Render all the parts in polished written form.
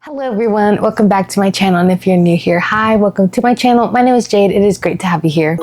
Hello everyone, welcome back to my channel, and if you're new here, hi, welcome to my channel. My name is Jade. It is great to have you here.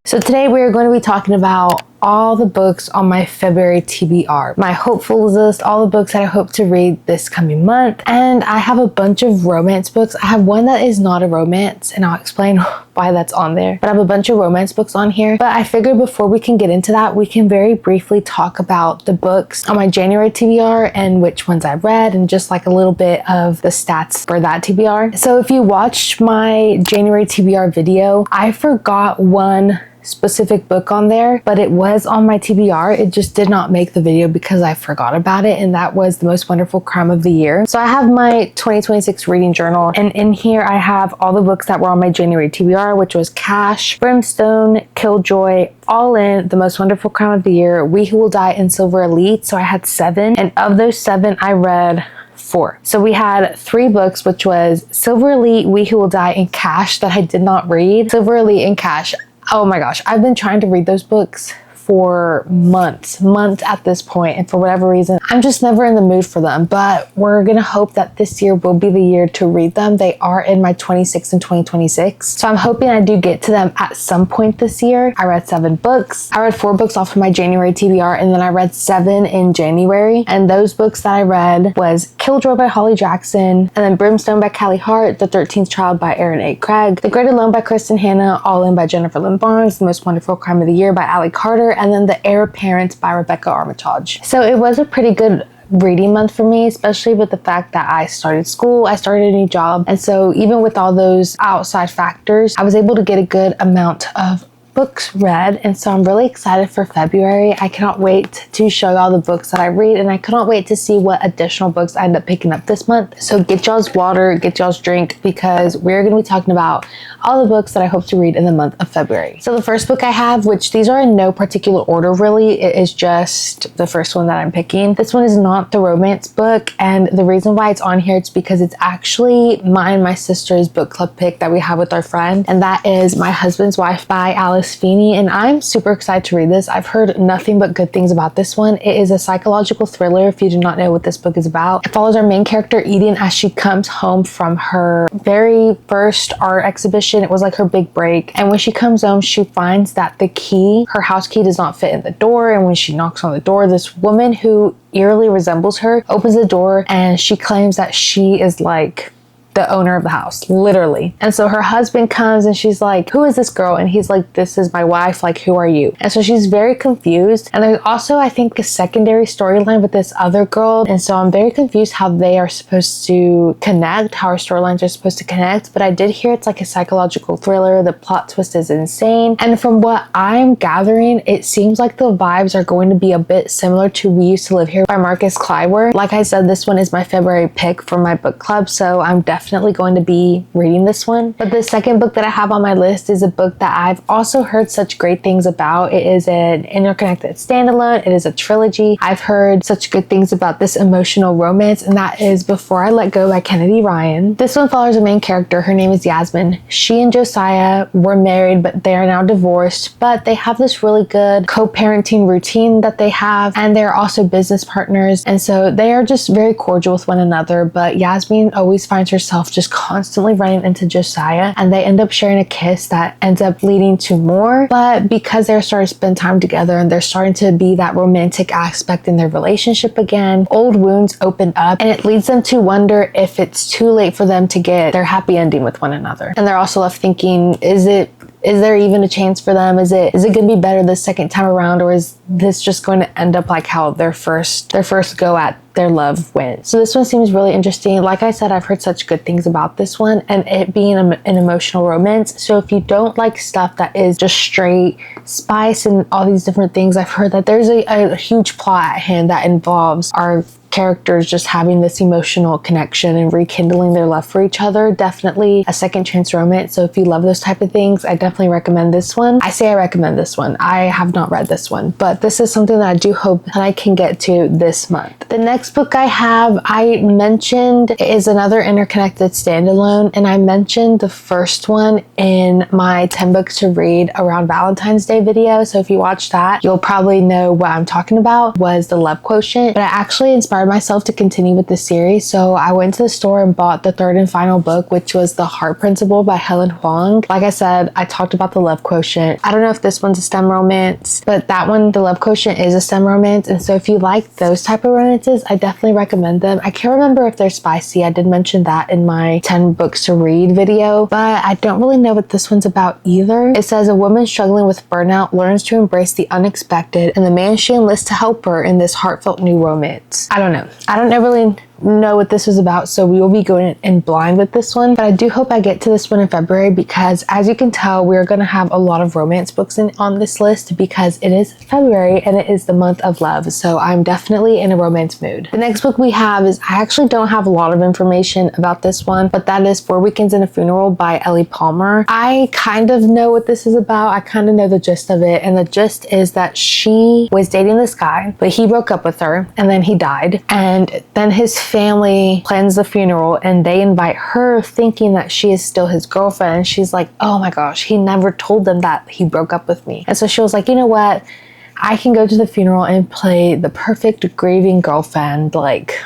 So today we are going to be talking about all the books on my February TBR, my hopefuls list, all the books that I hope to read this coming month. And I have a bunch of romance books. I have one that is not a romance, and I'll explain why that's on there. But I have a bunch of romance books on here. But I figured before we can get into that, we can very briefly talk about the books on my January TBR and which ones I read, and just like a little bit of the stats for that TBR. So if you watched my January TBR video, I forgot one specific book on there, but it was on my TBR. It just did not make the video because I forgot about it, and that was The Most Wonderful Crime of the Year. So I have my 2026 reading journal, and in here I have all the books that were on my January TBR, which was Cash, Brimstone, Killjoy, All In, The Most Wonderful Crime of the Year, We Who Will Die, and Silver Elite. So I had 7, and of those 7 I read 4. So we had 3 books, which was Silver Elite, We Who Will Die, and Cash, that I did not read. Silver Elite and Cash, oh my gosh, I've been trying to read those books for months at this point, and for whatever reason I'm just never in the mood for them. But we're gonna hope that this year will be the year to read them. They are in my 26 and 2026, so I'm hoping I do get to them at some point this year. I read 7 books. I read 4 books off of my January TBR, and then I read 7 in January, and those books that I read was Killjoy by Holly Jackson, and then Brimstone by Callie Hart, The 13th Child by Erin A. Craig, The Great Alone by Kristen Hanna, All In by Jennifer Lynn Barnes, The Most Wonderful Crime of the Year by Allie Carter, and then The Heir Parents by Rebecca Armitage. So it was a pretty good reading month for me, especially with the fact that I started school, I started a new job, and so even with all those outside factors, I was able to get a good amount of books read. And so I'm really excited for February. I cannot wait to show y'all the books that I read, and I cannot wait to see what additional books I end up picking up this month. So get y'all's water, get y'all's drink, because we're going to be talking about all the books that I hope to read in the month of February. So the first book I have, which these are in no particular order really, it is just the first one that I'm picking. This one is not the romance book, and the reason why it's on here is because it's actually mine and my sister's book club pick that we have with our friend, and that is My Husband's Wife by Alice Feeney, and I'm super excited to read this. I've heard nothing but good things about this one. It is a psychological thriller, if you do not know what this book is about. It follows our main character Eden as she comes home from her very first art exhibition. It was like her big break, and when she comes home she finds that the key, her house key, does not fit in the door, and when she knocks on the door, this woman who eerily resembles her opens the door, and she claims that she is like the owner of the house, literally. And so her husband comes and she's like, who is this girl? And he's like, this is my wife, like, who are you? And so she's very confused. And there's also, I think, a secondary storyline with this other girl, and so I'm very confused how they are supposed to connect, how our storylines are supposed to connect. But I did hear it's like a psychological thriller. The plot twist is insane, and from what I'm gathering, it seems like the vibes are going to be a bit similar to We Used to Live Here by Marcus Clywer. Like I said, this one is my February pick for my book club, so I'm definitely going to be reading this one. But the second book that I have on my list is a book that I've also heard such great things about. It is an interconnected standalone. It is a trilogy. I've heard such good things about this emotional romance, and that is Before I Let Go by Kennedy Ryan. This one follows a main character. Her name is Yasmin. She and Josiah were married, but they are now divorced, but they have this really good co-parenting routine that they have, and they're also business partners, and so they are just very cordial with one another. But Yasmin always finds herself just constantly running into Josiah, and they end up sharing a kiss that ends up leading to more. But because they're starting to spend time together and they're starting to be that romantic aspect in their relationship again, old wounds open up, and it leads them to wonder if it's too late for them to get their happy ending with one another. And they're also left thinking, is there even a chance for them? Is it going to be better the second time around, or is this just going to end up like how their first go at their love went? So this one seems really interesting. Like I said, I've heard such good things about this one, and it being an emotional romance. So if you don't like stuff that is just straight spice and all these different things, I've heard that there's a huge plot at hand that involves our characters just having this emotional connection and rekindling their love for each other. Definitely a second chance romance. So if you love those type of things, I definitely recommend this one. I say I recommend this one. I have not read this one, but this is something that I do hope that I can get to this month. The next next book I mentioned is another interconnected standalone, and I mentioned the first one in my 10 books to read around Valentine's Day video. So if you watch that, you'll probably know what I'm talking about, was The Love Quotient. But I actually inspired myself to continue with the series. So I went to the store and bought the third and final book, which was The Heart Principle by Helen Huang. Like I said, I talked about The Love Quotient. I don't know if this one's a STEM romance, but that one, The Love Quotient, is a STEM romance. And so if you like those type of romances, I definitely recommend them. I can't remember if they're spicy. I did mention that in my 10 books to read video, but I don't really know what this one's about either. It says a woman struggling with burnout learns to embrace the unexpected and the man she enlists to help her in this heartfelt new romance. I don't know. I don't really know what this was about, so we will be going in blind with this one, but I do hope I get to this one in February, because as you can tell, we're going to have a lot of romance books on this list because it is February and it is the month of love, so I'm definitely in a romance mood. The next book we have is, I actually don't have a lot of information about this one, but that is 4 Weekends and a Funeral by Ellie Palmer. I kind of know what this is about. I kind of know the gist of it, and the gist is that she was dating this guy, but he broke up with her and then he died, and then his family plans the funeral and they invite her thinking that she is still his girlfriend, and she's like, oh my gosh, he never told them that he broke up with me. And so she was like, you know what, I can go to the funeral and play the perfect grieving girlfriend. Like,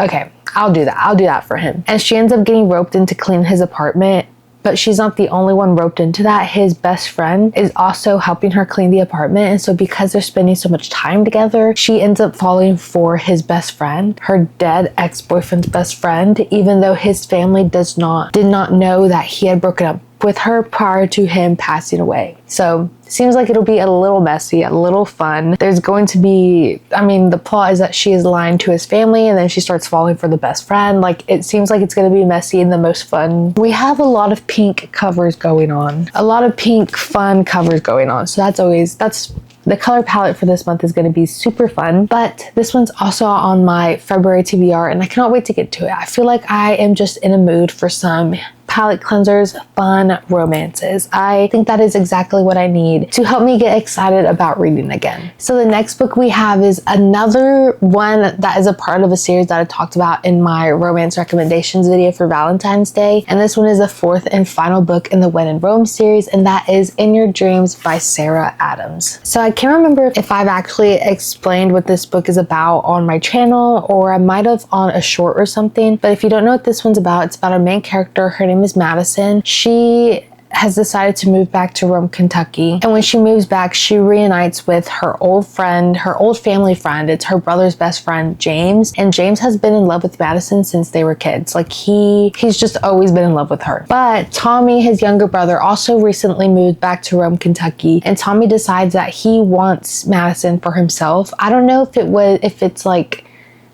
okay, I'll do that for him. And she ends up getting roped in to clean his apartment. But she's not the only one roped into that. His best friend is also helping her clean the apartment. And so because they're spending so much time together, she ends up falling for his best friend, her dead ex-boyfriend's best friend, even though his family did not know that he had broken up with her prior to him passing away. So it seems like it'll be a little messy, a little fun. There's going to be, I mean, the plot is that she is lying to his family and then she starts falling for the best friend. Like, it seems like it's going to be messy and the most fun. We have a lot of pink covers going on. A lot of pink fun covers going on. So that's the color palette for this month is going to be super fun. But this one's also on my February TBR and I cannot wait to get to it. I feel like I am just in a mood for some palette cleansers, fun romances. I think that is exactly what I need to help me get excited about reading again. So the next book we have is another one that is a part of a series that I talked about in my romance recommendations video for Valentine's Day. And this one is the 4th and final book in the When in Rome series, and that is In Your Dreams by Sarah Adams. So I can't remember if I've actually explained what this book is about on my channel, or I might have on a short or something. But if you don't know what this one's about, it's about our main character. Her name is Madison. She has decided to move back to Rome, Kentucky. And when she moves back, she reunites with her old friend, her old family friend. It's her brother's best friend, James. And James has been in love with Madison since they were kids. Like, he's just always been in love with her. But Tommy, his younger brother, also recently moved back to Rome, Kentucky. And Tommy decides that he wants Madison for himself. I don't know if it's like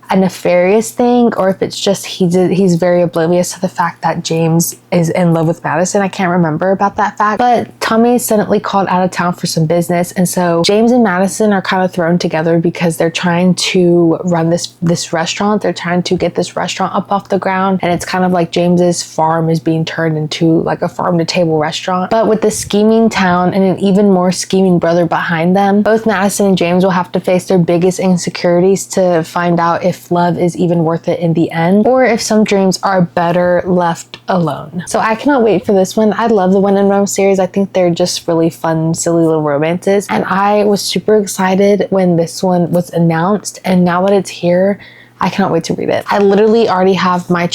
a nefarious thing, or if it's just he's very oblivious to the fact that James is in love with Madison. I can't remember about that fact, but Tommy is suddenly called out of town for some business, and so James and Madison are kind of thrown together because they're trying to run this restaurant. They're trying to get this restaurant up off the ground, and it's kind of like James's farm is being turned into like a farm to table restaurant. But with the scheming town and an even more scheming brother behind them, both Madison and James will have to face their biggest insecurities to find out if love is even worth it in the end, or if some dreams are better left alone. So I cannot wait for this one. I love the When in Rome series. I think they're just really fun, silly little romances, and I was super excited when this one was announced, and now that it's here, I cannot wait to read it. I literally already have my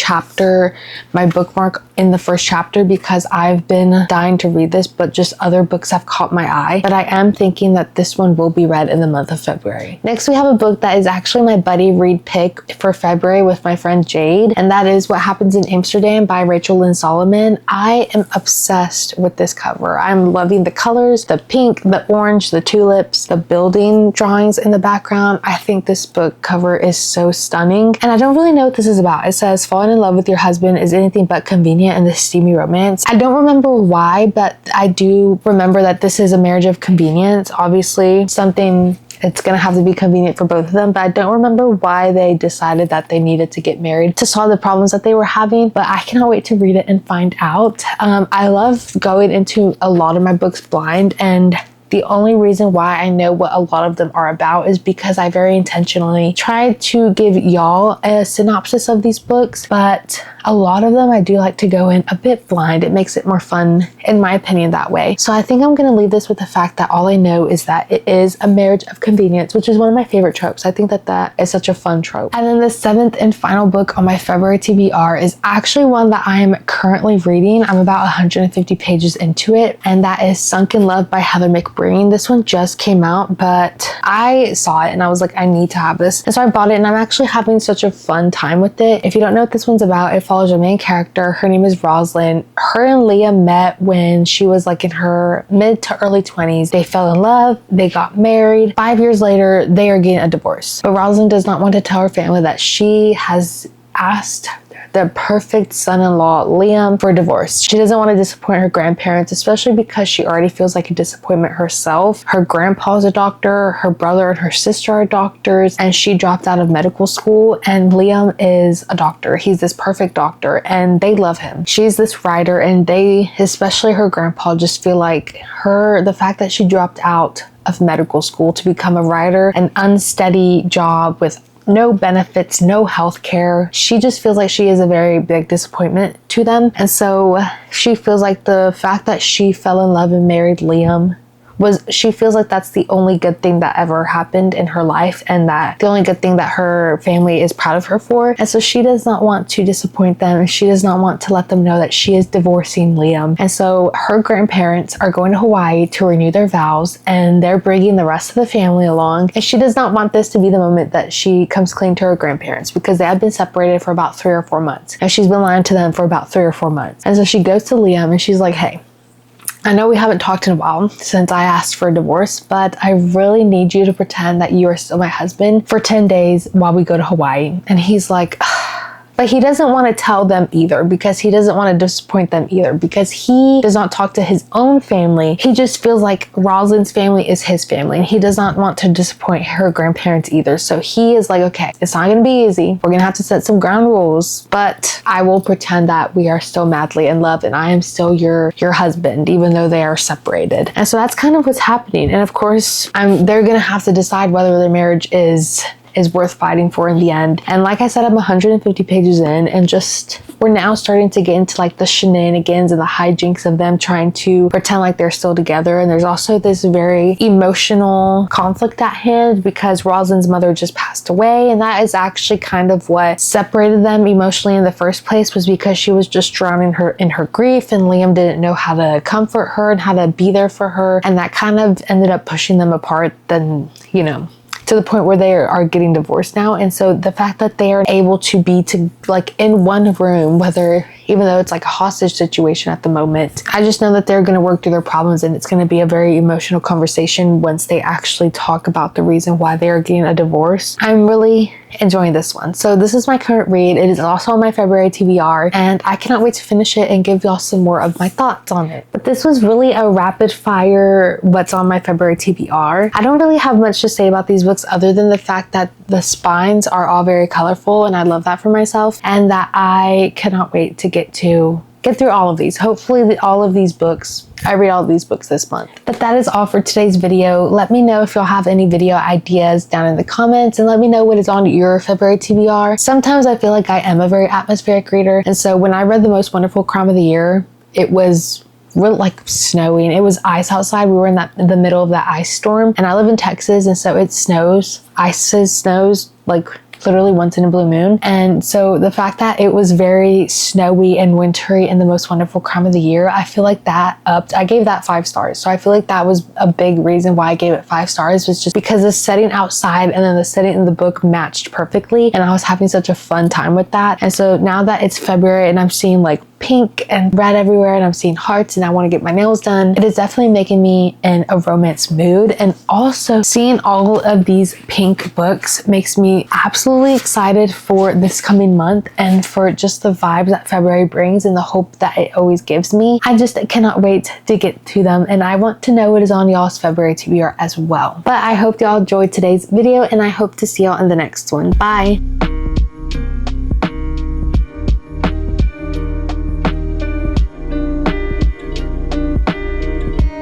bookmark in the first chapter because I've been dying to read this, but just other books have caught my eye. But I am thinking that this one will be read in the month of February. Next, we have a book that is actually my buddy read pick for February with my friend Jade, and that is What Happens in Amsterdam by Rachel Lynn Solomon. I am obsessed with this cover. I'm loving the colors, the pink, the orange, the tulips, the building drawings in the background. I think this book cover is so stunning, and I don't really know what this is about. It says, falling in love with your husband is anything but convenient in this steamy romance. I don't remember why, but I do remember that this is a marriage of convenience. Obviously, it's gonna have to be convenient for both of them, but I don't remember why they decided that they needed to get married to solve the problems that they were having, but I cannot wait to read it and find out. I love going into a lot of my books blind, and The only reason why I know what a lot of them are about is because I very intentionally tried to give y'all a synopsis of these books, but a lot of them I do like to go in a bit blind. It makes it more fun, in my opinion, that way. So I think I'm going to leave this with the fact that all I know is that it is a marriage of convenience, which is one of my favorite tropes. I think that that is such a fun trope. And then the 7th and final book on my February TBR is actually one that I am currently reading. I'm about 150 pages into it, and that is Sunk in Love by Heather McBreen. This one just came out, but I saw it and I was like, I need to have this. And so I bought it, and I'm actually having such a fun time with it. If you don't know what this one's about, it follows a main character. Her name is Rosalind. Her and Leah met when she was like in her mid to early 20s. They fell in love. They got married. 5 years later, they are getting a divorce. But Rosalind does not want to tell her family that she has asked the perfect son-in-law, Liam, for divorce. She doesn't want to disappoint her grandparents, especially because she already feels like a disappointment herself. Her grandpa's a doctor, her brother and her sister are doctors, and she dropped out of medical school, and Liam is a doctor. He's this perfect doctor, and they love him. She's this writer, and they, especially her grandpa, just feel like the fact that she dropped out of medical school to become a writer, an unsteady job with no benefits, no health care. She just feels like she is a very big disappointment to them. And so she feels like the fact that she fell in love and married Liam she feels like that's the only good thing that ever happened in her life, and that the only good thing that her family is proud of her for. And so she does not want to disappoint them, and she does not want to let them know that she is divorcing Liam. And so her grandparents are going to Hawaii to renew their vows, and they're bringing the rest of the family along. And she does not want this to be the moment that she comes clean to her grandparents, because they have been separated for about 3 or 4 months, and she's been lying to them for about 3 or 4 months. And so she goes to Liam and she's like, hey, I know we haven't talked in a while since I asked for a divorce, but I really need you to pretend that you are still my husband for 10 days while we go to Hawaii. And he's like, but he doesn't want to tell them either, because he doesn't want to disappoint them either, because he does not talk to his own family. He just feels like Rosalind's family is his family, and he does not want to disappoint her grandparents either. So he is like, okay, it's not going to be easy. We're going to have to set some ground rules, but I will pretend that we are still madly in love and I am still your husband, even though they are separated. And so that's kind of what's happening. And of course, they're going to have to decide whether their marriage is worth fighting for in the end. And like I said, I'm 150 pages in, and we're now starting to get into like the shenanigans and the hijinks of them trying to pretend like they're still together. And there's also this very emotional conflict at hand, because Rosalind's mother just passed away, and that is actually kind of what separated them emotionally in the first place, was because she was just drowning in her grief, and Liam didn't know how to comfort her and how to be there for her, and that kind of ended up pushing them apart. Then, to the point where they are getting divorced now. And so the fact that they are able to be in one room, even though it's like a hostage situation at the moment, I just know that they're going to work through their problems, and it's going to be a very emotional conversation once they actually talk about the reason why they are getting a divorce. I'm really enjoying this one. So this is my current read. It is also on my February TBR, and I cannot wait to finish it and give y'all some more of my thoughts on it. But this was really a rapid fire what's on my February TBR. I don't really have much to say about these books other than the fact that the spines are all very colorful, and I love that for myself, and that I cannot wait to get through all of these. Hopefully I read all of these books this month. But that is all for today's video. Let me know if y'all have any video ideas down in the comments, and let me know what is on your February TBR. Sometimes I feel like I am a very atmospheric reader, and so when I read The Most Wonderful Crime of the Year, it was really snowing. It was ice outside. We were in the middle of that ice storm, and I live in Texas, and so it snows. snows literally once in a blue moon. And so the fact that it was very snowy and wintry in The Most Wonderful Crime of the Year, I feel like that I gave that 5 stars. So I feel like that was a big reason why I gave it 5 stars, was just because the setting outside and then the setting in the book matched perfectly. And I was having such a fun time with that. And so now that it's February and I'm seeing pink and red everywhere, and I'm seeing hearts, and I want to get my nails done, it is definitely making me in a romance mood. And also seeing all of these pink books makes me absolutely excited for this coming month, and for just the vibes that February brings and the hope that it always gives me. I just cannot wait to get to them, and I want to know what is on y'all's February TBR as well. But I hope y'all enjoyed today's video, and I hope to see y'all in the next one. Bye!